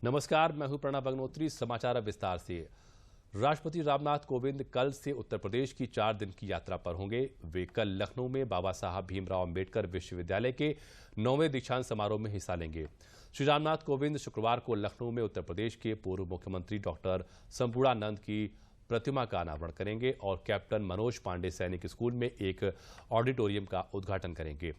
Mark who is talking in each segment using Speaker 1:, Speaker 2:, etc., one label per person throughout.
Speaker 1: नमस्कार, मैं हूं प्रणब अग्नोत्री। समाचार अब विस्तार से। राष्ट्रपति रामनाथ कोविंद कल से उत्तर प्रदेश की 4 दिन की यात्रा पर होंगे। वे कल लखनऊ में बाबा साहब भीमराव अंबेडकर विश्वविद्यालय के 9वें दीक्षांत समारोह में हिस्सा लेंगे। श्री रामनाथ कोविंद शुक्रवार को लखनऊ में उत्तर प्रदेश के पूर्व मुख्यमंत्री डॉक्टर संपूर्णानंद की प्रतिमा का अनावरण करेंगे और कैप्टन मनोज पांडे सैनिक स्कूल में एक ऑडिटोरियम का उद्घाटन करेंगे।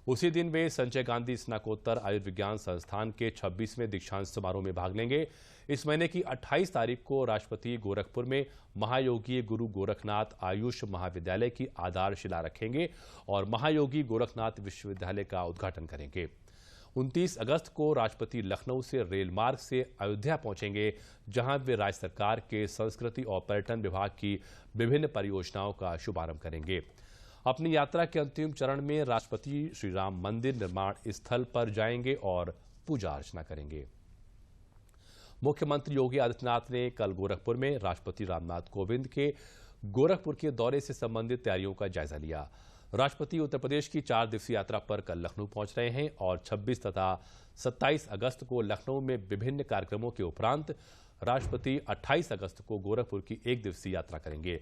Speaker 1: उसी दिन वे संजय गांधी स्नातकोत्तर आयुर्विज्ञान संस्थान के 26वें दीक्षांत समारोह में भाग लेंगे। इस महीने की 28 तारीख को राष्ट्रपति गोरखपुर में महायोगी गुरु गोरखनाथ आयुष महाविद्यालय की आधारशिला रखेंगे और महायोगी गोरखनाथ विश्वविद्यालय का उद्घाटन करेंगे। 29 अगस्त को राष्ट्रपति लखनऊ से रेल मार्ग से अयोध्या पहुंचेंगे, जहां वे राज्य सरकार के संस्कृति और पर्यटन विभाग की विभिन्न परियोजनाओं का शुभारंभ करेंगे। अपनी यात्रा के अंतिम चरण में राष्ट्रपति श्री राम मंदिर निर्माण स्थल पर जाएंगे और पूजा अर्चना करेंगे। मुख्यमंत्री योगी आदित्यनाथ ने कल गोरखपुर में राष्ट्रपति रामनाथ कोविंद के गोरखपुर के दौरे से संबंधित तैयारियों का जायजा लिया। राष्ट्रपति उत्तर प्रदेश की 4 दिवसीय यात्रा पर कल लखनऊ पहुंच रहे हैं और 26 तथा 27 अगस्त को लखनऊ में विभिन्न कार्यक्रमों के उपरांत राष्ट्रपति 28 अगस्त को गोरखपुर की 1 दिवसीय यात्रा करेंगे।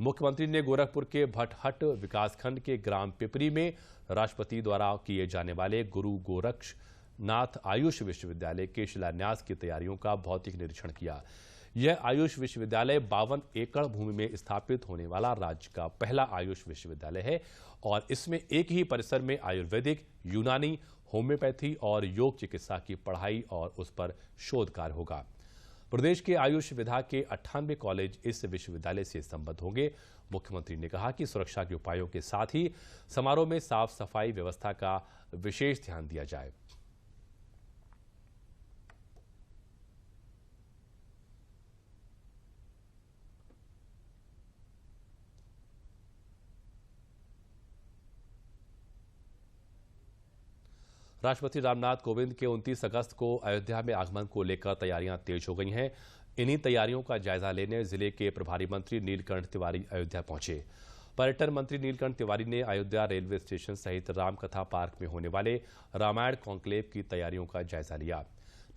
Speaker 1: मुख्यमंत्री ने गोरखपुर के भटहट विकासखंड के ग्राम पिपरी में राष्ट्रपति द्वारा किए जाने वाले गुरु गोरखनाथ आयुष विश्वविद्यालय के शिलान्यास की तैयारियों का भौतिक निरीक्षण किया। यह आयुष विश्वविद्यालय 52 एकड़ भूमि में स्थापित होने वाला राज्य का पहला आयुष विश्वविद्यालय है और इसमें एक ही परिसर में आयुर्वेदिक, यूनानी, होम्योपैथी और योग चिकित्सा की पढ़ाई और उस पर शोध कार्य होगा। प्रदेश के आयुष विभाग के 98 कॉलेज इस विश्वविद्यालय से संबद्ध होंगे। मुख्यमंत्री ने कहा कि सुरक्षा के उपायों के साथ ही समारोह में साफ सफाई व्यवस्था का विशेष ध्यान दिया जाए। राष्ट्रपति रामनाथ कोविंद के 29 अगस्त को अयोध्या में आगमन को लेकर तैयारियां तेज हो गई हैं। इन्हीं तैयारियों का जायजा लेने जिले के प्रभारी मंत्री नीलकंठ तिवारी अयोध्या पहुंचे। पर्यटन मंत्री नीलकंठ तिवारी ने अयोध्या रेलवे स्टेशन सहित रामकथा पार्क में होने वाले रामायण कॉन्क्लेव की तैयारियों का जायजा लिया।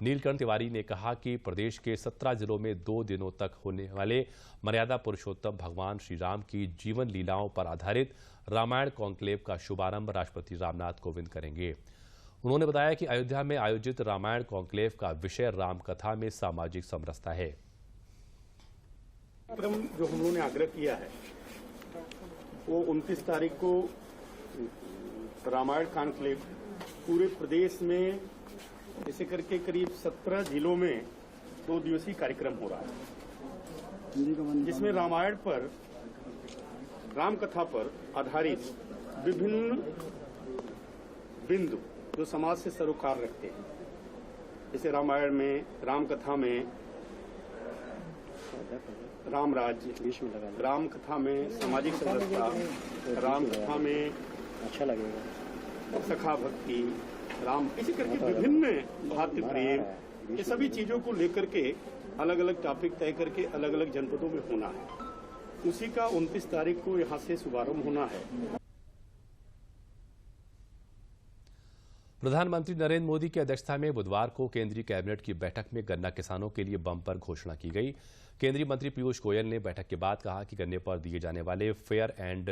Speaker 1: नीलकंठ तिवारी ने कहा कि प्रदेश के 17 जिलों में 2 दिनों तक होने वाले मर्यादा पुरुषोत्तम भगवान श्री राम की जीवन लीलाओं पर आधारित रामायण कॉन्क्लेव का शुभारंभ राष्ट्रपति रामनाथ कोविंद करेंगे। उन्होंने बताया कि अयोध्या में आयोजित रामायण कॉन्क्लेव का विषय रामकथा में सामाजिक समरसता है।
Speaker 2: जो हम लोगों ने आग्रह किया है वो 29 तारीख को रामायण कॉन्क्लेव पूरे प्रदेश में ऐसे करके करीब 17 जिलों में 2 दिवसीय कार्यक्रम हो रहा है, जिसमें रामायण पर, रामकथा पर आधारित विभिन्न बिंदु जो समाज से सरोकार रखते हैं, जैसे रामायण में, रामकथा में राम राज्य, रामकथा में सामाजिक समरसता, रामकथा में अच्छा लगेगा सखा भक्ति, राम, इसी करके विभिन्न भातृ प्रेम, ये सभी चीजों को लेकर के अलग अलग टॉपिक तय करके अलग अलग जनपदों में होना है। उसी का 29 तारीख को यहाँ से शुभारंभ होना है।
Speaker 1: प्रधानमंत्री नरेंद्र मोदी की अध्यक्षता में बुधवार को केंद्रीय कैबिनेट की बैठक में गन्ना किसानों के लिए बम्पर घोषणा की गई। केंद्रीय मंत्री पीयूष गोयल ने बैठक के बाद कहा कि गन्ने पर दिए जाने वाले फेयर एंड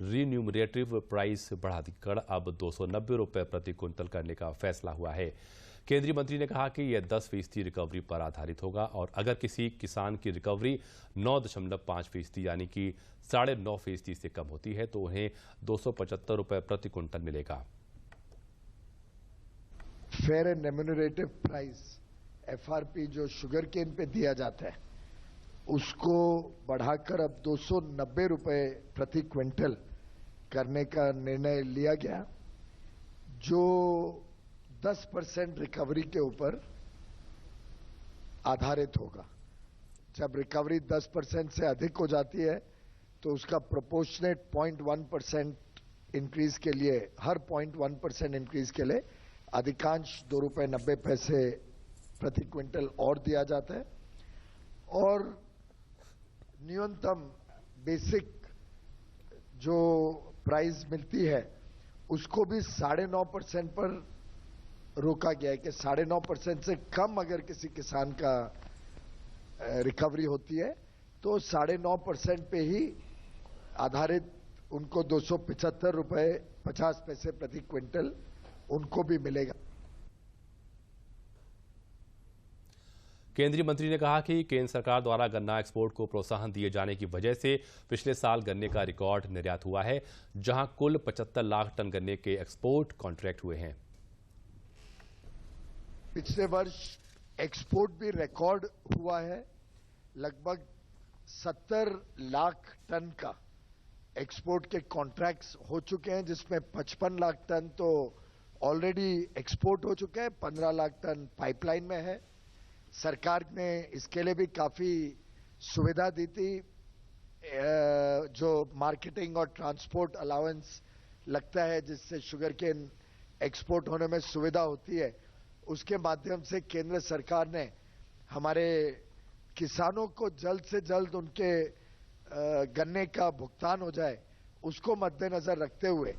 Speaker 1: रीन्यूमरेटिव प्राइस बढ़ाकर अब 290 रुपये प्रति क्विंटल करने का फैसला हुआ है। केंद्रीय मंत्री ने कहा कि यह 10% रिकवरी पर आधारित होगा और अगर किसी किसान की रिकवरी 9.5% यानी कि 9.5% से कम होती है तो उन्हें 275 रुपये प्रति क्विंटल मिलेगा।
Speaker 3: Fair and remunerative price FRP जो शुगर केन पे दिया जाता है उसको बढ़ाकर अब 290 रुपये प्रति क्विंटल करने का निर्णय लिया गया, जो 10% रिकवरी के ऊपर आधारित होगा। जब रिकवरी 10% से अधिक हो जाती है तो उसका प्रोपोर्शनेट 0.1% इंक्रीज के लिए, हर 0.1% इंक्रीज के लिए अधिकांश 2 रुपये 90 पैसे प्रति क्विंटल और दिया जाता है और न्यूनतम बेसिक जो प्राइस मिलती है उसको भी 9.5% पर रोका गया है कि 9.5% से कम अगर किसी किसान का रिकवरी होती है तो 9.5% पे ही आधारित उनको 275 रुपए 50 पैसे प्रति क्विंटल उनको भी मिलेगा।
Speaker 1: केंद्रीय मंत्री ने कहा कि केंद्र सरकार द्वारा गन्ना एक्सपोर्ट को प्रोत्साहन दिए जाने की वजह से पिछले साल गन्ने का रिकॉर्ड निर्यात हुआ है, जहां कुल 75 लाख टन गन्ने के एक्सपोर्ट कॉन्ट्रैक्ट हुए हैं।
Speaker 3: पिछले वर्ष एक्सपोर्ट भी रिकॉर्ड हुआ है, लगभग 70 लाख टन का एक्सपोर्ट के कॉन्ट्रैक्ट्स हो चुके हैं, जिसमें 55 लाख टन तो ऑलरेडी एक्सपोर्ट हो चुके हैं, 15 लाख टन पाइपलाइन में है। सरकार ने इसके लिए भी काफी सुविधा दी थी, जो मार्केटिंग और ट्रांसपोर्ट अलाउंस लगता है जिससे शुगर केन एक्सपोर्ट होने में सुविधा होती है, उसके माध्यम से केंद्र सरकार ने हमारे किसानों को जल्द से जल्द उनके गन्ने का भुगतान हो जाए, उसको मद्देनजर रखते हुए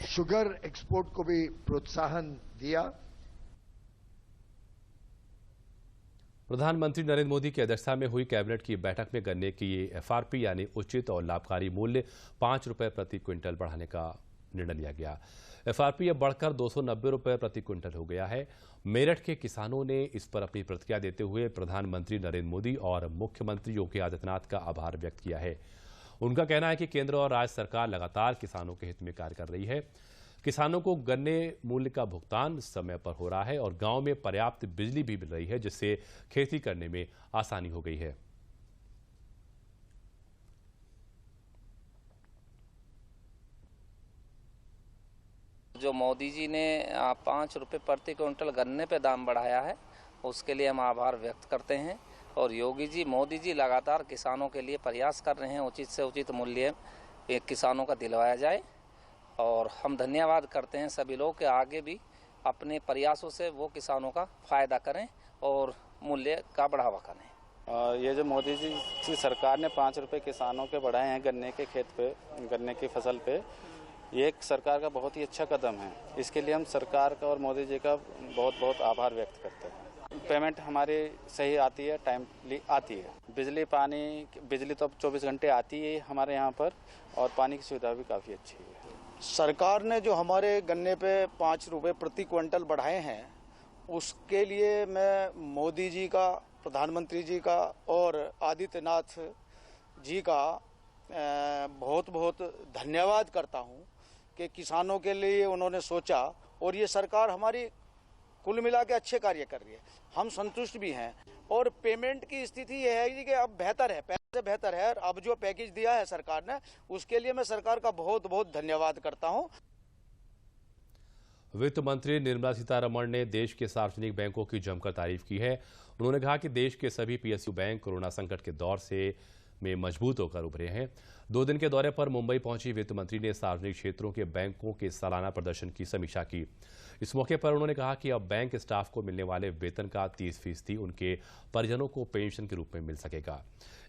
Speaker 3: शुगर एक्सपोर्ट को भी प्रोत्साहन दिया।
Speaker 1: प्रधानमंत्री नरेंद्र मोदी की अध्यक्षता में हुई कैबिनेट की बैठक में गन्ने की एफआरपी यानी उचित और लाभकारी मूल्य 5 रुपए प्रति क्विंटल बढ़ाने का निर्णय लिया गया। एफआरपी अब बढ़कर 290 रुपए प्रति क्विंटल हो गया है। मेरठ के किसानों ने इस पर अपनी प्रतिक्रिया देते हुए प्रधानमंत्री नरेंद्र मोदी और मुख्यमंत्री योगी आदित्यनाथ का आभार व्यक्त किया है। उनका कहना है कि केंद्र और राज्य सरकार लगातार किसानों के हित में कार्य कर रही है। किसानों को गन्ने मूल्य का भुगतान समय पर हो रहा है और गांव में पर्याप्त बिजली भी मिल रही है, जिससे खेती करने में आसानी हो गई है।
Speaker 4: जो मोदी जी ने 5 रुपए प्रति क्विंटल गन्ने पे दाम बढ़ाया है, उसके लिए हम आभार व्यक्त करते हैं। और योगी जी, मोदी जी लगातार किसानों के लिए प्रयास कर रहे हैं, उचित से उचित मूल्य किसानों का दिलवाया जाए। और हम धन्यवाद करते हैं सभी लोग के आगे भी अपने प्रयासों से वो किसानों का फायदा करें और मूल्य का बढ़ावा करें।
Speaker 5: ये जो मोदी जी की सरकार ने 5 रुपए किसानों के बढ़ाए हैं गन्ने के खेत पे, गन्ने की फसल पे, ये एक सरकार का बहुत ही अच्छा कदम है। इसके लिए हम सरकार का और मोदी जी का बहुत बहुत आभार व्यक्त करते हैं। पेमेंट हमारी सही आती है, टाइमली आती है। बिजली तो अब 24 घंटे आती है हमारे यहाँ पर, और पानी की सुविधा भी काफ़ी अच्छी है।
Speaker 6: सरकार ने जो हमारे गन्ने पे 5 रुपए प्रति क्विंटल बढ़ाए हैं, उसके लिए मैं मोदी जी का, प्रधानमंत्री जी का और आदित्यनाथ जी का बहुत बहुत धन्यवाद करता हूं कि किसानों के लिए उन्होंने सोचा। और ये सरकार हमारी कुल मिला के अच्छे कार्य कर रही है, हम संतुष्ट भी हैं। और पेमेंट की स्थिति यह है कि अब बेहतर है, पहले से बेहतर है। अब जो पैकेज दिया है सरकार ने, उसके लिए मैं सरकार का बहुत बहुत धन्यवाद करता हूं।
Speaker 1: वित्त मंत्री निर्मला सीतारमण ने देश के सार्वजनिक बैंकों की जमकर तारीफ की है। उन्होंने कहा कि देश के सभी पीएसयू बैंक कोरोना संकट के दौर में मजबूत होकर उभरे हैं। 2 दिन के दौरे पर मुंबई पहुंची वित्त मंत्री ने सार्वजनिक क्षेत्रों के बैंकों के सालाना प्रदर्शन की समीक्षा की। इस मौके पर उन्होंने कहा कि अब बैंक स्टाफ को मिलने वाले वेतन का 30% उनके परिजनों को पेंशन के रूप में मिल सकेगा।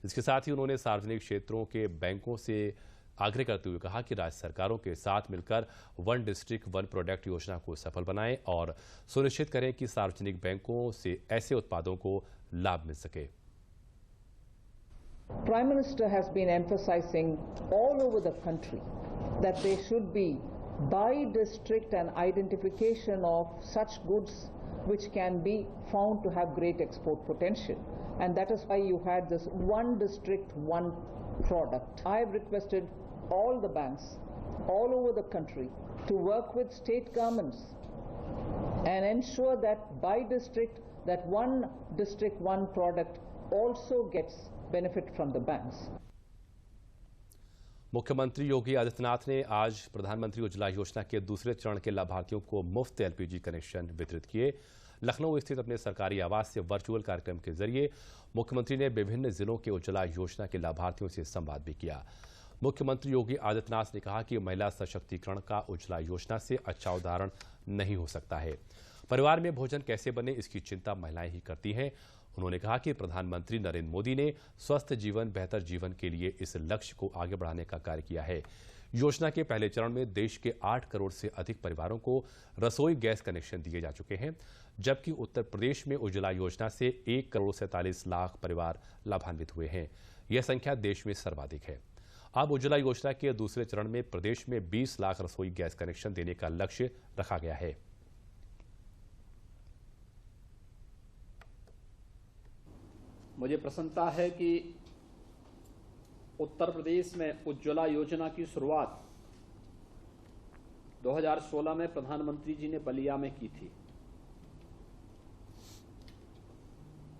Speaker 1: इसके साथ ही उन्होंने सार्वजनिक क्षेत्रों के बैंकों से आग्रह करते हुए कहा कि राज्य सरकारों के साथ मिलकर 1 डिस्ट्रिक्ट 1 प्रोडक्ट योजना को सफल बनाएं और सुनिश्चित करें कि सार्वजनिक बैंकों से ऐसे उत्पादों को लाभ मिल सके।
Speaker 7: Prime Minister has been emphasizing all over the country that there should be by district and identification of such goods which can be found to have great export potential, and that is why you had this 1 district 1 product. I have requested all the banks all over the country to work with state governments and ensure that by district, that 1 district 1 product also gets benefit from the banks.
Speaker 1: मुख्यमंत्री योगी आदित्यनाथ ने आज प्रधानमंत्री उज्ज्वला योजना के दूसरे चरण के लाभार्थियों को मुफ्त एलपीजी कनेक्शन वितरित किए। लखनऊ स्थित अपने सरकारी आवास से वर्चुअल कार्यक्रम के जरिए मुख्यमंत्री ने विभिन्न जिलों के उज्ज्वला योजना के लाभार्थियों से संवाद भी किया। मुख्यमंत्री योगी आदित्यनाथ ने कहा कि महिला सशक्तिकरण का उज्ज्वला योजना से अच्छा उदाहरण नहीं हो सकता है। परिवार में भोजन कैसे बने, इसकी चिंता महिलाएं ही करती हैं। उन्होंने कहा कि प्रधानमंत्री नरेंद्र मोदी ने स्वस्थ जीवन बेहतर जीवन के लिए इस लक्ष्य को आगे बढ़ाने का कार्य किया है। योजना के पहले चरण में देश के 8 करोड़ से अधिक परिवारों को रसोई गैस कनेक्शन दिए जा चुके हैं, जबकि उत्तर प्रदेश में उज्ज्वला योजना से 1 करोड़ 47 लाख परिवार लाभान्वित हुए हैं। यह संख्या देश में सर्वाधिक है। अब उज्ज्वला योजना के दूसरे चरण में प्रदेश में 20 लाख रसोई गैस कनेक्शन देने का लक्ष्य रखा गया है।
Speaker 8: मुझे प्रसन्नता है कि उत्तर प्रदेश में उज्ज्वला योजना की शुरुआत 2016 में प्रधानमंत्री जी ने बलिया में की थी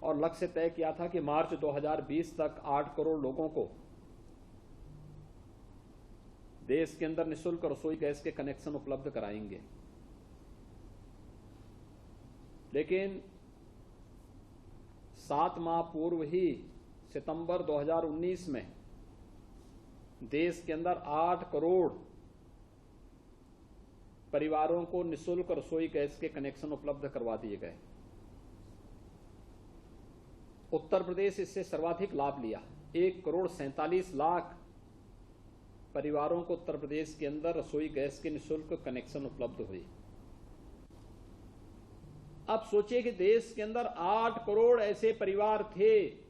Speaker 8: और लक्ष्य तय किया था कि मार्च 2020 तक 8 करोड़ लोगों को देश के अंदर निःशुल्क रसोई गैस के कनेक्शन उपलब्ध कराएंगे। लेकिन 7 माह पूर्व ही सितंबर 2019 में देश के अंदर 8 करोड़ परिवारों को निःशुल्क रसोई गैस के कनेक्शन उपलब्ध करवा दिए गए। उत्तर प्रदेश इससे सर्वाधिक लाभ लिया। 1 करोड़ 47 लाख परिवारों को उत्तर प्रदेश के अंदर रसोई गैस के निःशुल्क कनेक्शन उपलब्ध हुए। अब सोचिए कि देश के अंदर 8 करोड़ ऐसे परिवार थे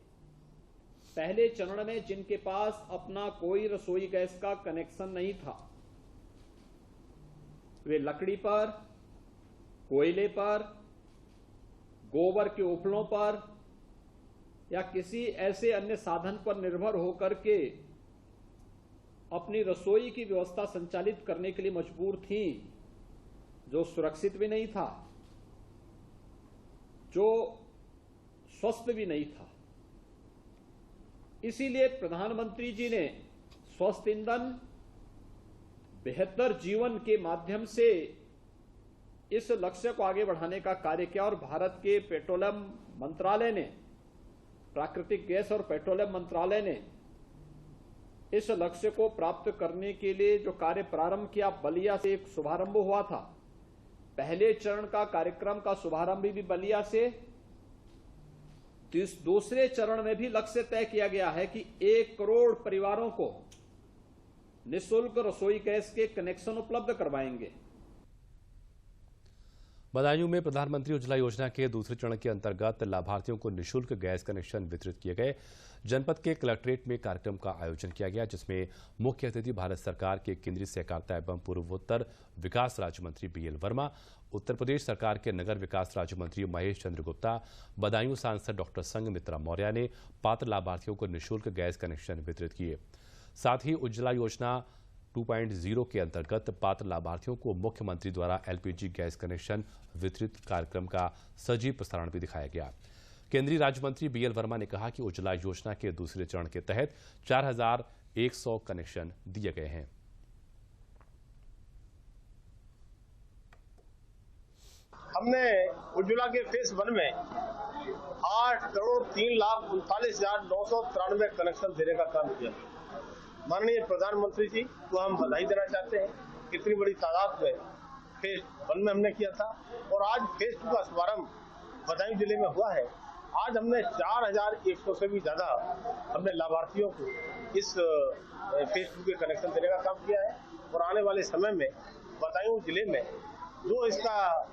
Speaker 8: पहले चरण में जिनके पास अपना कोई रसोई गैस का कनेक्शन नहीं था। वे लकड़ी पर, कोयले पर, गोबर के उपलों पर या किसी ऐसे अन्य साधन पर निर्भर होकर के अपनी रसोई की व्यवस्था संचालित करने के लिए मजबूर थी, जो सुरक्षित भी नहीं था, जो स्वस्थ भी नहीं था। इसीलिए प्रधानमंत्री जी ने स्वस्थ ईंधन, बेहतर जीवन के माध्यम से इस लक्ष्य को आगे बढ़ाने का कार्य किया और भारत के पेट्रोलियम मंत्रालय ने, प्राकृतिक गैस और पेट्रोलियम मंत्रालय ने इस लक्ष्य को प्राप्त करने के लिए जो कार्य प्रारंभ किया, बलिया से एक शुभारंभ हुआ था। पहले चरण का कार्यक्रम का शुभारंभ भी बलिया से। तो इस दूसरे चरण में भी लक्ष्य तय किया गया है कि 1 करोड़ परिवारों को निःशुल्क रसोई गैस के कनेक्शन उपलब्ध करवाएंगे।
Speaker 1: बदायूं में प्रधानमंत्री उज्ज्वला योजना के दूसरे चरण के अंतर्गत लाभार्थियों को निःशुल्क गैस कनेक्शन वितरित किए गए। जनपद के कलेक्ट्रेट में कार्यक्रम का आयोजन किया गया, जिसमें मुख्य अतिथि भारत सरकार के केंद्रीय सहकारिता एवं पूर्वोत्तर विकास राज्य मंत्री BL वर्मा, उत्तर प्रदेश सरकार के नगर विकास राज्य मंत्री महेश चंद्र गुप्ता, बदायूं सांसद डॉक्टर संघमित्रा मौर्य ने पात्र लाभार्थियों को निःशुल्क गैस कनेक्शन वितरित किए। साथ ही उज्ज्वला योजना 2.0 के अंतर्गत पात्र लाभार्थियों को मुख्यमंत्री द्वारा LPG गैस कनेक्शन वितरित कार्यक्रम का सजीव प्रसारण भी दिखाया गया। केंद्रीय राज्य मंत्री BL वर्मा ने कहा कि उज्ज्वला योजना के दूसरे चरण के तहत 4100 कनेक्शन दिए गए हैं।
Speaker 9: हमने उज्ज्वला के फेज 1 में 8 करोड़ 3,39,993 कनेक्शन देने का काम किया। माननीय प्रधानमंत्री जी को हम बधाई देना चाहते हैं। कितनी बड़ी तादाद में फेज 1 में हमने किया था और आज फेज 2 का शुभारंभ बदायूं जिले में हुआ है। आज हमने 4100 से भी ज्यादा हमने लाभार्थियों को इस फेज 2 के कनेक्शन देने का काम किया है और आने वाले समय में बदायूं जिले में जो इसका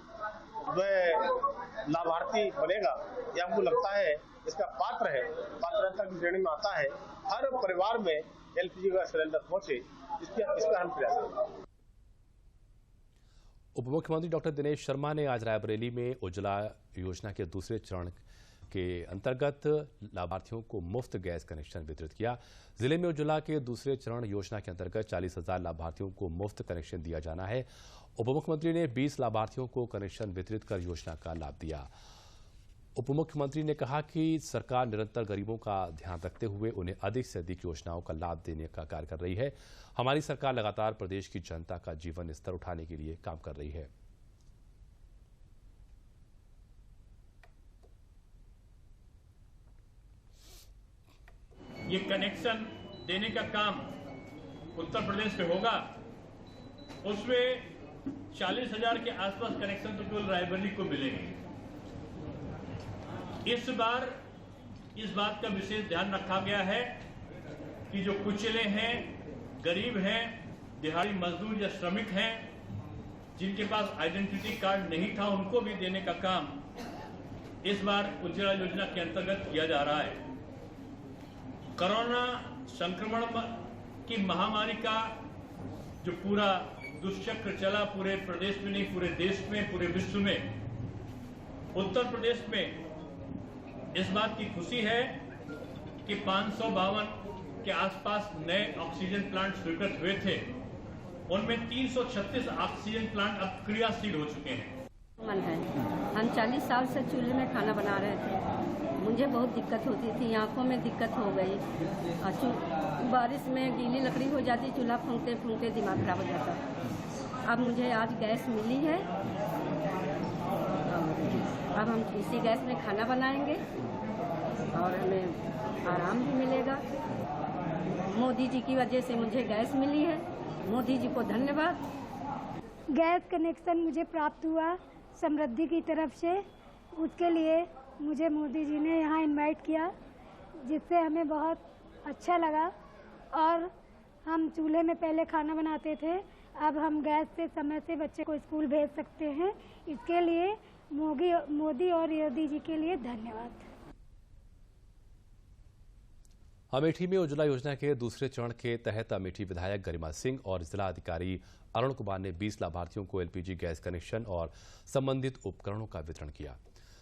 Speaker 9: लाभार्थी बनेगा या हमको लगता है इसका पात्र है, पात्रता की श्रेणी में आता है, हर परिवार में LPG का सिलेंडर पहुंचे, इसका हम प्रयास करेंगे।
Speaker 1: उप मुख्यमंत्री डॉक्टर दिनेश शर्मा ने आज रायबरेली में उज्ज्वला योजना के दूसरे चरण के अंतर्गत लाभार्थियों को मुफ्त गैस कनेक्शन वितरित किया। जिले में उज्ज्वला के दूसरे चरण योजना के अंतर्गत 40,000 लाभार्थियों को मुफ्त कनेक्शन दिया जाना है। उप मुख्यमंत्री ने 20 लाभार्थियों को कनेक्शन वितरित कर योजना का लाभ दिया। उप मुख्यमंत्री ने कहा कि सरकार निरंतर गरीबों का ध्यान रखते हुए उन्हें अधिक से अधिक योजनाओं का लाभ देने का कार्य कर रही है। हमारी सरकार लगातार प्रदेश की जनता का जीवन स्तर उठाने के लिए काम कर रही है।
Speaker 10: ये कनेक्शन देने का काम उत्तर प्रदेश में होगा, उसमें 40,000 के आसपास कनेक्शन तो केवल रायबरेली को मिलेंगे। इस बार इस बात का विशेष ध्यान रखा गया है कि जो कुचले हैं, गरीब हैं, दिहाड़ी मजदूर या श्रमिक हैं जिनके पास आइडेंटिटी कार्ड नहीं था, उनको भी देने का काम इस बार उज्ज्वला योजना के अंतर्गत किया जा रहा है। कोरोना संक्रमण की महामारी का जो पूरा दुष्चक्र चला, पूरे प्रदेश में नहीं पूरे देश में, पूरे विश्व में, उत्तर प्रदेश में इस बात की खुशी है कि 552 के आसपास नए ऑक्सीजन प्लांट स्वीकृत हुए थे। उनमें 336 ऑक्सीजन प्लांट अब क्रियाशील हो चुके हैं।
Speaker 11: मन है, हम 40 साल से चूल्हे में खाना बना रहे थे। मुझे बहुत दिक्कत होती थी, आंखों में दिक्कत हो गई। बारिश में गीली लकड़ी हो जाती, चूल्हा फूंकते फूंकते दिमाग खराब हो जाता। अब मुझे आज गैस मिली है, अब हम इसी गैस में खाना बनाएंगे और हमें आराम भी मिलेगा। मोदी जी की वजह से मुझे गैस मिली है, मोदी जी को धन्यवाद।
Speaker 12: गैस कनेक्शन मुझे प्राप्त हुआ समृद्धि की तरफ से, उसके लिए मुझे मोदी जी ने यहाँ इनवाइट किया, जिससे हमें बहुत अच्छा लगा। और हम चूल्हे में पहले खाना बनाते थे, अब हम गैस से समय से बच्चे को स्कूल भेज सकते हैं। इसके लिए मोदी और योगी जी के लिए धन्यवाद।
Speaker 1: अमेठी में उज्ज्वला योजना के दूसरे चरण के तहत अमेठी विधायक गरिमा सिंह और जिला अधिकारी अरुण कुमार ने 20 लाभार्थियों को एलपीजी गैस कनेक्शन और संबंधित उपकरणों का वितरण किया।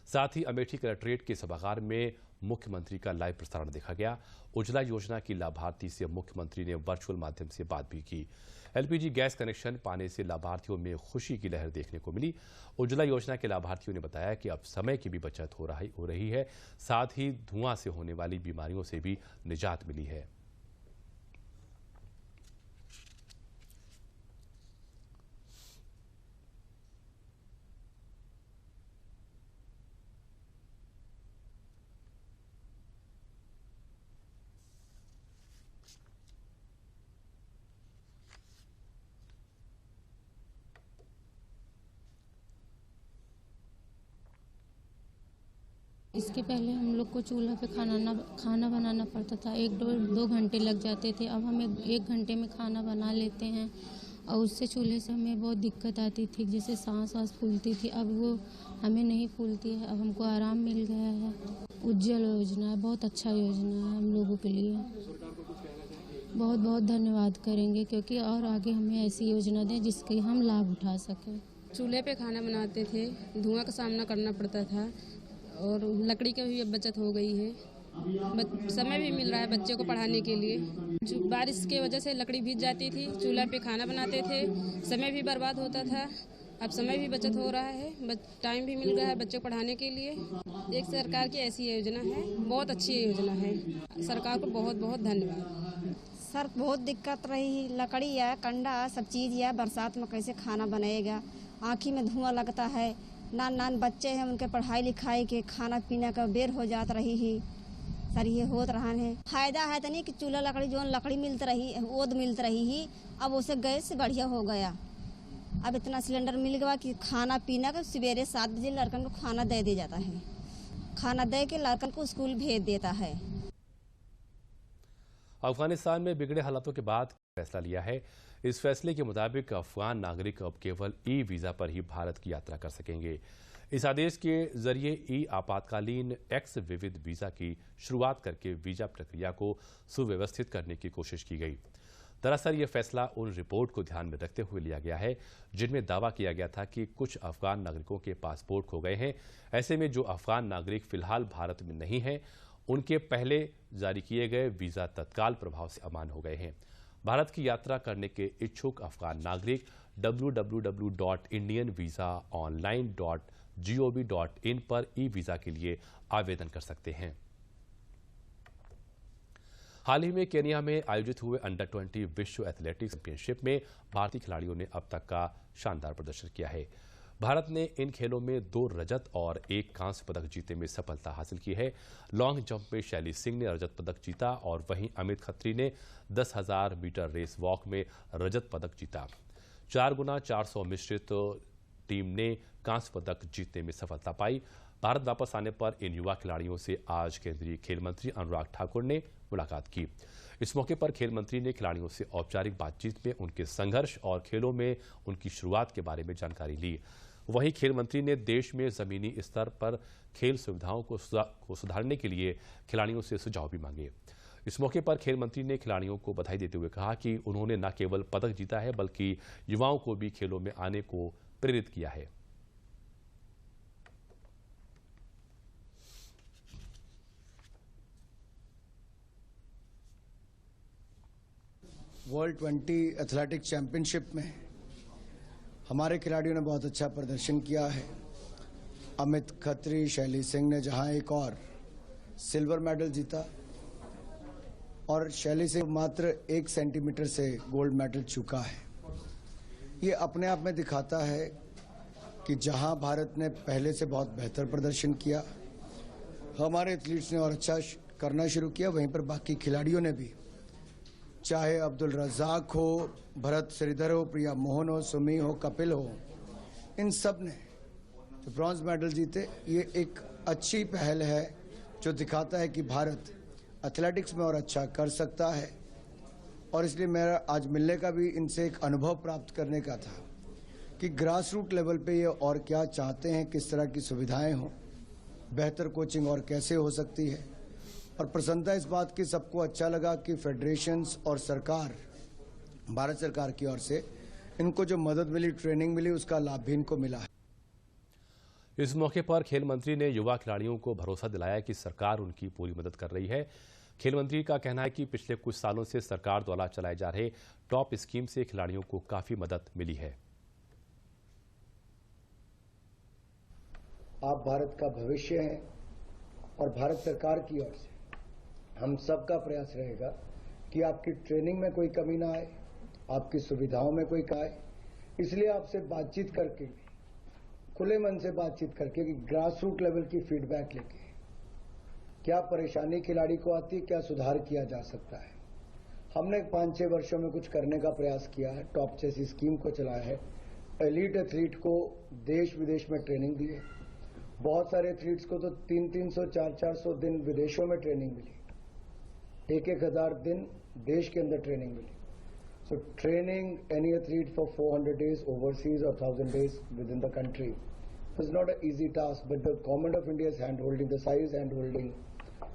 Speaker 1: साथ ही अमेठी कलेक्ट्रेट के सभागार में मुख्यमंत्री का लाइव प्रसारण देखा गया। उज्ज्वला योजना की लाभार्थी से मुख्यमंत्री ने वर्चुअल माध्यम से बात भी की। एलपीजी गैस कनेक्शन पाने से लाभार्थियों में खुशी की लहर देखने को मिली। उज्ज्वला योजना के लाभार्थियों ने बताया कि अब समय की भी बचत हो रही है, साथ ही धुआं से होने वाली बीमारियों से भी निजात मिली है।
Speaker 13: इसके पहले हम लोग को चूल्हा पे खाना बनाना पड़ता था, 1-2 घंटे लग जाते थे। अब हम 1 घंटे में खाना बना लेते हैं और उससे चूल्हे से हमें बहुत दिक्कत आती थी, जैसे सांस फूलती थी, अब वो हमें नहीं फूलती है, अब हमको आराम मिल गया है। उज्ज्वला योजना है, बहुत अच्छा योजना है हम लोगों के लिए। बहुत बहुत धन्यवाद करेंगे, क्योंकि और आगे हमें ऐसी योजना दें जिसके हम लाभ उठा सकें।
Speaker 14: चूल्हे पे खाना बनाते थे, धुआं का सामना करना पड़ता था और लकड़ी की भी बचत हो गई है। समय भी मिल रहा है बच्चे को पढ़ाने के लिए। बारिश के वजह से लकड़ी भीग जाती थी, चूल्हा पे खाना बनाते थे, समय भी बर्बाद होता था। अब समय भी बचत हो रहा है, टाइम भी मिल रहा है बच्चों को पढ़ाने के लिए। एक सरकार की ऐसी योजना है, बहुत अच्छी योजना है। सरकार को बहुत बहुत धन्यवाद।
Speaker 15: सर बहुत दिक्कत रही, लकड़ी है, कंडा सब चीज़ है, बरसात में कैसे खाना बनेगा, आँखी में धुआं लगता है, नान बच्चे हैं, उनके पढ़ाई लिखाई के खाना पीना का बेर हो जात रही ही। सर ये होत रहा है, फायदा है तो नहीं कि चूल्हा लकड़ी जो लकड़ी मिलती रही, ओद मिलती रही ही, अब उसे गैस बढ़िया हो गया। अब इतना सिलेंडर मिल गया कि खाना पीना का सवेरे 7 बजे लड़कन को खाना दे दिया जाता है, खाना दे के लड़कन को स्कूल भेज देता है।
Speaker 1: अफगानिस्तान में बिगड़े हालातों के बाद फैसला लिया है। इस फैसले के मुताबिक अफगान नागरिक अब केवल ई वीजा पर ही भारत की यात्रा कर सकेंगे। इस आदेश के जरिए ई आपातकालीन एक्स विविध वीजा की शुरुआत करके वीजा प्रक्रिया को सुव्यवस्थित करने की कोशिश की गई। दरअसल यह फैसला उन रिपोर्ट को ध्यान में रखते हुए लिया गया है जिनमें दावा किया गया था कि कुछ अफगान नागरिकों के पासपोर्ट खो गए हैं। ऐसे में जो अफगान नागरिक फिलहाल भारत में नहीं हैं, उनके पहले जारी किए गए वीजा तत्काल प्रभाव से अमान हो गए हैं। भारत की यात्रा करने के इच्छुक अफगान नागरिक www.indianvisaonline.gov.in पर ई वीजा के लिए आवेदन कर सकते हैं। हाल ही में केन्या में आयोजित हुए अंडर 20 विश्व एथलेटिक्स चैंपियनशिप में भारतीय खिलाड़ियों ने अब तक का शानदार प्रदर्शन किया है। भारत ने इन खेलों में 2 रजत और 1 कांस्य पदक जीतने में सफलता हासिल की है। लॉन्ग जंप में शैली सिंह ने रजत पदक जीता और वहीं अमित खत्री ने 10,000 मीटर रेस वॉक में रजत पदक जीता। 4x400 मिश्रित टीम ने कांस्य पदक जीतने में सफलता पाई। भारत वापस आने पर इन युवा खिलाड़ियों से आज केंद्रीय खेल मंत्री अनुराग ठाकुर ने मुलाकात की। इस मौके पर खेल मंत्री ने खिलाड़ियों से औपचारिक बातचीत में उनके संघर्ष और खेलों में उनकी शुरुआत के बारे में जानकारी ली। वहीं खेल मंत्री ने देश में जमीनी स्तर पर खेल सुविधाओं को सुधारने के लिए खिलाड़ियों से सुझाव भी मांगे। इस मौके पर खेल मंत्री ने खिलाड़ियों को बधाई देते हुए कहा कि उन्होंने न केवल पदक जीता है बल्कि युवाओं को भी खेलों में आने को प्रेरित किया है।
Speaker 16: वर्ल्ड 20 एथलेटिक्स चैंपियनशिप में हमारे खिलाड़ियों ने बहुत अच्छा प्रदर्शन किया है। अमित खत्री, शैली सिंह ने जहां एक और सिल्वर मेडल जीता और शैली सिंह मात्र 1 सेंटीमीटर से गोल्ड मेडल चुका है। ये अपने आप में दिखाता है कि जहां भारत ने पहले से बहुत बेहतर प्रदर्शन किया, हमारे एथलीट्स ने और अच्छा करना शुरू किया, वहीं पर बाकी खिलाड़ियों ने भी, चाहे अब्दुल रज़ाक हो, भरत श्रीधर हो, प्रिया मोहन हो, सुमी हो, कपिल हो, इन सब ने जो ब्रॉन्ज मेडल जीते, ये एक अच्छी पहल है जो दिखाता है कि भारत एथलेटिक्स में और अच्छा कर सकता है। और इसलिए मेरा आज मिलने का भी इनसे एक अनुभव प्राप्त करने का था कि ग्रास रूट लेवल पे ये और क्या चाहते हैं, किस तरह की सुविधाएं हों, बेहतर कोचिंग और कैसे हो सकती है। और प्रसन्नता इस बात की सबको अच्छा लगा कि फेडरेशंस और सरकार, भारत सरकार की ओर से इनको जो मदद मिली, ट्रेनिंग मिली, उसका लाभ भी इनको मिला है।
Speaker 1: इस मौके पर खेल मंत्री ने युवा खिलाड़ियों को भरोसा दिलाया कि सरकार उनकी पूरी मदद कर रही है। खेल मंत्री का कहना है कि पिछले कुछ सालों से सरकार द्वारा चलाए जा रहे टॉप स्कीम से खिलाड़ियों को काफी मदद मिली है।
Speaker 16: आप भारत का भविष्य हैं और भारत सरकार की ओर से हम सबका प्रयास रहेगा कि आपकी ट्रेनिंग में कोई कमी ना आए, आपकी सुविधाओं में कोई आए। इसलिए आपसे बातचीत करके, खुले मन से बातचीत करके कि ग्रास रूट लेवल की फीडबैक लेके क्या परेशानी खिलाड़ी को आती है, क्या सुधार किया जा सकता है। हमने 5-6 वर्षों में कुछ करने का प्रयास किया है। टॉप जैसी स्कीम को चलाया है, एलीट एथलीट को देश विदेश में ट्रेनिंग दी है। बहुत सारे एथलीट्स को तो 300-300, 400-400 दिन विदेशों में ट्रेनिंग मिली, 1,000 दिन देश के अंदर ट्रेनिंग मिली। So training any athlete for 400 days overseas or 1,000 days within the country is not an easy task, but the government of India is hand-holding, the SAI is hand-holding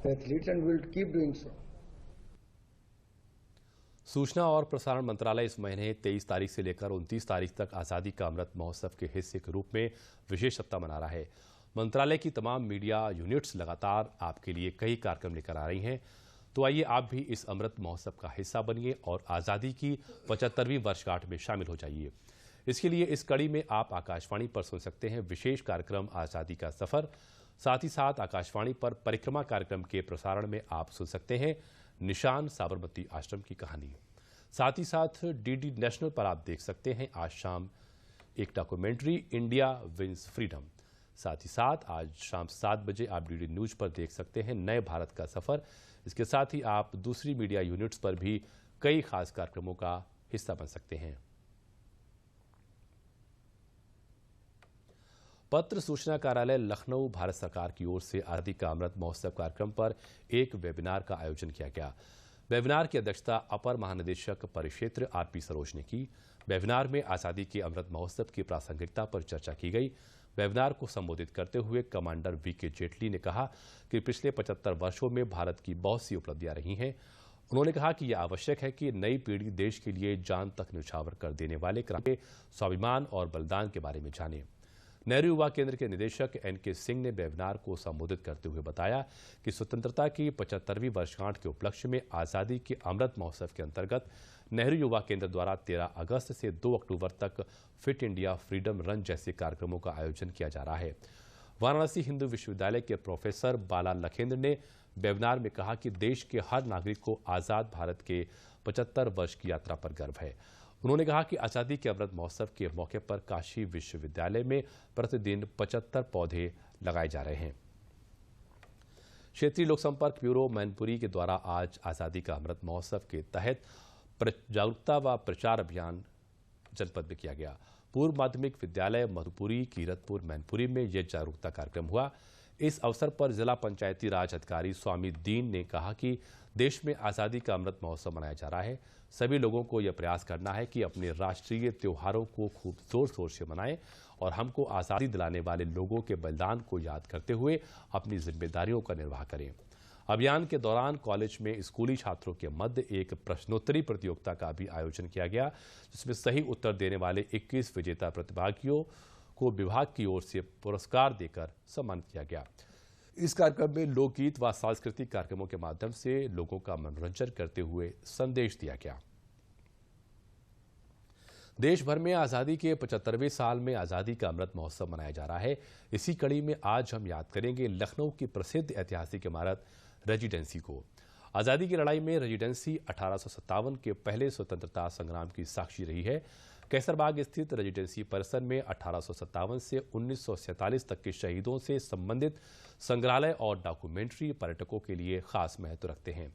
Speaker 16: the athletes and will keep doing so.
Speaker 1: सूचना और प्रसारण मंत्रालय इस महीने 23 तारीख से लेकर 29 तारीख तक आज़ादी का अमृत महोत्सव के हिस्से के रूप में विशेष सप्ताह मना रहा है। मंत्रालय की तमाम मीडिया यूनिट्स लगातार आपके लिए कई कार्यक्रम लेकर आ रही हैं। तो आइए आप भी इस अमृत महोत्सव का हिस्सा बनिए और आज़ादी की 75वीं वर्षगांठ में शामिल हो जाइए। इसके लिए इस कड़ी में आप आकाशवाणी पर सुन सकते हैं विशेष कार्यक्रम आज़ादी का सफ़र। साथ ही साथ आकाशवाणी पर परिक्रमा कार्यक्रम के प्रसारण में आप सुन सकते हैं निशान साबरमती आश्रम की कहानी। साथ ही साथ डीडी नेशनल पर आप देख सकते हैं आज शाम एक डॉक्यूमेंट्री इंडिया विंस फ्रीडम। साथ ही साथ आज शाम 7 बजे आप डीडी न्यूज पर देख सकते हैं नए भारत का सफ़र। इसके साथ ही आप दूसरी मीडिया यूनिट्स पर भी कई खास कार्यक्रमों का हिस्सा बन सकते हैं। पत्र सूचना कार्यालय लखनऊ भारत सरकार की ओर से आज़ादी का अमृत महोत्सव कार्यक्रम पर एक वेबिनार का आयोजन किया गया। वेबिनार की अध्यक्षता अपर महानिदेशक परिक्षेत्र आरपी सरोज ने की। वेबिनार में आज़ादी के अमृत महोत्सव की प्रासंगिकता पर चर्चा की गई। वेबिनार को संबोधित करते हुए कमांडर वीके जेटली ने कहा कि पिछले 75 वर्षों में भारत की बहुत सी उपलब्धियां रही हैं। उन्होंने कहा कि यह आवश्यक है कि नई पीढ़ी देश के लिए जान तक न्यौछावर कर देने वाले क्रांति, स्वाभिमान और बलिदान के बारे में जाने। नेहरू युवा केंद्र के निदेशक एनके सिंह ने वेबिनार को संबोधित करते हुए बताया कि स्वतंत्रता की 75वीं वर्षगांठ के उपलक्ष्य में आज़ादी के अमृत महोत्सव के अंतर्गत नेहरू युवा केंद्र द्वारा 13 अगस्त से 2 अक्टूबर तक फिट इंडिया फ्रीडम रन जैसे कार्यक्रमों का आयोजन किया जा रहा है। वाराणसी हिंदू विश्वविद्यालय के प्रोफेसर बाला लखेंद्र ने वेबिनार में कहा कि देश के हर नागरिक को आज़ाद भारत के 75 वर्ष की यात्रा पर गर्व है। उन्होंने कहा कि आज़ादी के अमृत महोत्सव के मौके पर काशी विश्वविद्यालय में प्रतिदिन 75 पौधे लगाए जा रहे हैं। क्षेत्रीय लोक संपर्क ब्यूरो मैनपुरी के द्वारा आज आज़ादी का अमृत महोत्सव के तहत जागरूकता व प्रचार अभियान जनपद में किया गया। पूर्व माध्यमिक विद्यालय मधुपुरी, कीरतपुर, मैनपुरी में यह जागरूकता कार्यक्रम हुआ। इस अवसर पर जिला पंचायती राज अधिकारी स्वामी दीन ने कहा कि देश में आज़ादी का अमृत महोत्सव मनाया जा रहा है। सभी लोगों को यह प्रयास करना है कि अपने राष्ट्रीय त्योहारों को खूब जोर शोर से मनाएं और हमको आज़ादी दिलाने वाले लोगों के बलिदान को याद करते हुए अपनी जिम्मेदारियों का निर्वाह करें। अभियान के दौरान कॉलेज में स्कूली छात्रों के मध्य एक प्रश्नोत्तरी प्रतियोगिता का भी आयोजन किया गया, जिसमें सही उत्तर देने वाले 21 विजेता प्रतिभागियों को विभाग की ओर से पुरस्कार देकर सम्मानित किया गया। इस कार्यक्रम में लोकगीत व सांस्कृतिक कार्यक्रमों के माध्यम से लोगों का मनोरंजन करते हुए संदेश दिया गया। देश भर में आज़ादी के 75वें साल में आज़ादी का अमृत महोत्सव मनाया जा रहा है। इसी कड़ी में आज हम याद करेंगे लखनऊ की प्रसिद्ध ऐतिहासिक इमारत रेजिडेंसी को। आज़ादी की लड़ाई में रेजिडेंसी 1857 के पहले स्वतंत्रता संग्राम की साक्षी रही है। कैसरबाग स्थित रेजिडेंसी परिसर में 1857 से 1947 तक के शहीदों से संबंधित संग्रहालय और डॉक्यूमेंट्री पर्यटकों के लिए खास महत्व रखते हैं।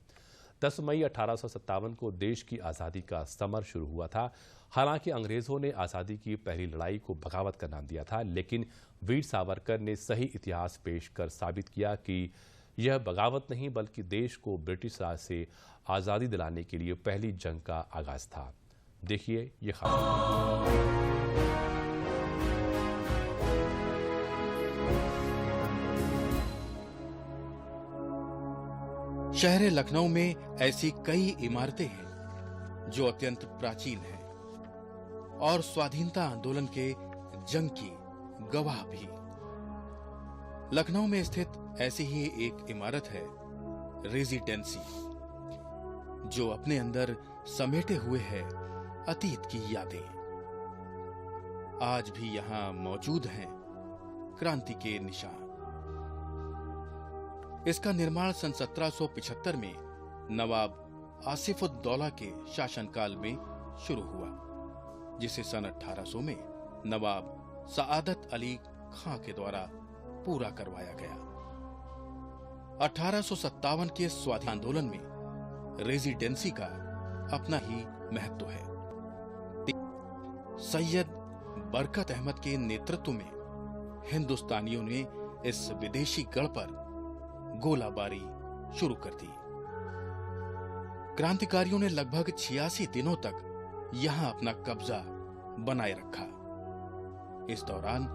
Speaker 1: 10 मई 1857 को देश की आज़ादी का समर शुरू हुआ था। हालांकि अंग्रेजों ने आज़ादी की पहली लड़ाई को बगावत का नाम दिया था, लेकिन वीर सावरकर ने सही इतिहास पेश कर साबित किया कि यह बगावत नहीं बल्कि देश को ब्रिटिश राज से आज़ादी दिलाने के लिए पहली जंग का आगाज था। देखिए ये खबर।
Speaker 17: शहर लखनऊ में ऐसी कई इमारतें हैं जो अत्यंत प्राचीन हैं और स्वाधीनता आंदोलन के जंग की गवाह भी। लखनऊ में स्थित ऐसी ही एक इमारत है रेजिडेंसी, जो अपने अंदर समेटे हुए है अतीत की यादें। आज भी यहां मौजूद हैं क्रांति के निशान। इसका निर्माण सन 1775 में नवाब आसिफुद्दौला के शासनकाल में शुरू हुआ, जिसे सन 1800 में नवाब सआदत अली खां के द्वारा पूरा करवाया गया। 1857 के स्वाधीनता आंदोलन में रेजिडेंसी का अपना ही महत्व है। सैयद बरकत अहमद के नेतृत्व में हिंदुस्तानियों ने इस विदेशी गढ़ पर गोलाबारी शुरू कर दी। क्रांतिकारियों ने लगभग 86 दिनों तक यहां अपना कब्जा बनाए रखा। इस दौरान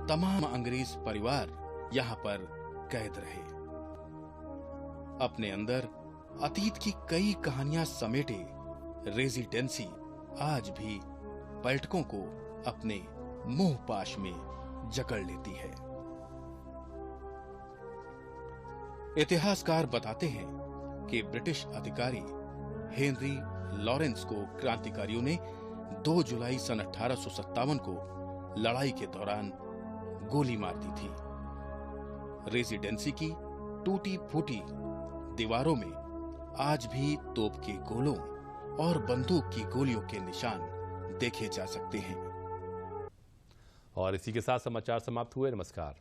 Speaker 17: तमाम अंग्रेज परिवार यहां पर कैद रहे। अपने अंदर अतीत की कई कहानियां समेटे रेजिडेंसी आज भी पर्यटकों को अपने मोह पाश में जकड़ लेती है। इतिहासकार बताते हैं कि ब्रिटिश अधिकारी हेनरी लॉरेंस को क्रांतिकारियों ने 2 जुलाई सन 1857 को लड़ाई के दौरान गोली मार दी थी। रेजिडेंसी की टूटी फूटी दीवारों में आज भी तोप के गोलों और बंदूक की गोलियों के निशान देखे जा सकते हैं।
Speaker 1: और इसी के साथ समाचार समाप्त हुए। नमस्कार।